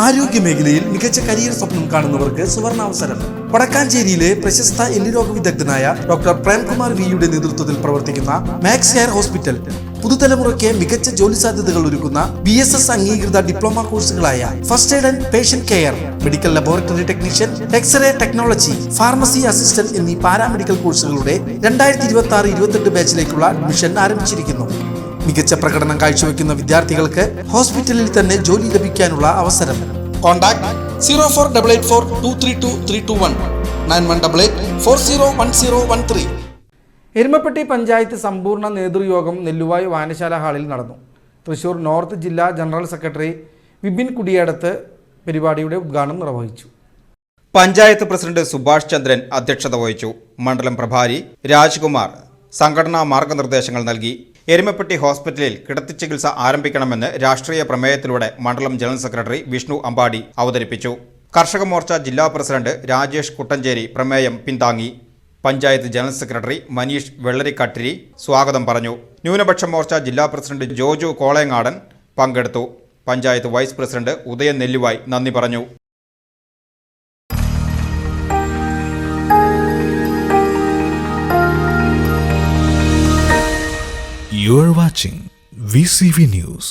ആരോഗ്യമേഖലയിൽ മികച്ച കരിയർ സ്വപ്നം കാണുന്നവർക്ക് സുവർണാവസരം. വടക്കാഞ്ചേരിയിലെ പ്രശസ്ത എല്ലുരോഗ വിദഗ്ധനായ ഡോക്ടർ പ്രേംകുമാർ വിയുടെ നേതൃത്വത്തിൽ പ്രവർത്തിക്കുന്ന മാക്സ് ഹെയർ ഹോസ്പിറ്റൽ പുതുതലമുറയ്ക്ക് മികച്ച ജോലി സാധ്യതകൾ ഒരുക്കുന്ന BSS അംഗീകൃത ഡിപ്ലോമ കോഴ്സുകളായ first aid and patient care, medical laboratory technician, X-ray technology, pharmacy assistant എന്നീ പാരാമെഡിക്കൽ കോഴ്സുകളുടെ 2026-28 ബാച്ചിലേക്കുള്ള അഡ്മിഷൻ ആരംഭിച്ചിരിക്കുന്നു. മികച്ച പ്രകടനം കാഴ്ചവെക്കുന്ന വിദ്യാർത്ഥികൾക്ക് ഹോസ്പിറ്റലിൽ തന്നെ ജോലി ലഭിക്കാനുള്ള അവസരം. കോൺടാക്ട് 0488423231 9188401013. എരുമപ്പെട്ടി പഞ്ചായത്ത് സമ്പൂർണ്ണ നേതൃയോഗം നെല്ലുവായ് വായനശാല ഹാളിൽ നടന്നു. തൃശൂർ നോർത്ത് ജില്ലാ ജനറൽ സെക്രട്ടറി വിപിൻ കുടിയേടത്ത് പരിപാടിയുടെ ഉദ്ഘാടനം നിർവഹിച്ചു. പഞ്ചായത്ത് പ്രസിഡന്റ് സുഭാഷ് ചന്ദ്രൻ അധ്യക്ഷത വഹിച്ചു. മണ്ഡലം പ്രഭാരി രാജ്കുമാർ സംഘടനാ മാർഗനിർദ്ദേശങ്ങൾ നൽകി. എരുമപ്പെട്ടി ഹോസ്പിറ്റലിൽ കിടത്തി ചികിത്സ ആരംഭിക്കണമെന്ന് രാഷ്ട്രീയ പ്രമേയത്തിലൂടെ മണ്ഡലം ജനറൽ സെക്രട്ടറി വിഷ്ണു അമ്പാടി അവതരിപ്പിച്ചു. കർഷക മോർച്ച ജില്ലാ പ്രസിഡന്റ് രാജേഷ് കുട്ടഞ്ചേരി പ്രമേയം പിന്താങ്ങി. പഞ്ചായത്ത് ജനറൽ സെക്രട്ടറി മനീഷ് വെള്ളരിക്കട്ടിരി സ്വാഗതം പറഞ്ഞു. ന്യൂനപക്ഷ മോർച്ച ജില്ലാ പ്രസിഡന്റ് ജോജു കോളേങ്ങാടൻ പങ്കെടുത്തു. പഞ്ചായത്ത് വൈസ് പ്രസിഡന്റ് ഉദയൻ നെല്ലുവായ് നന്ദി പറഞ്ഞു. You are watching VCV News.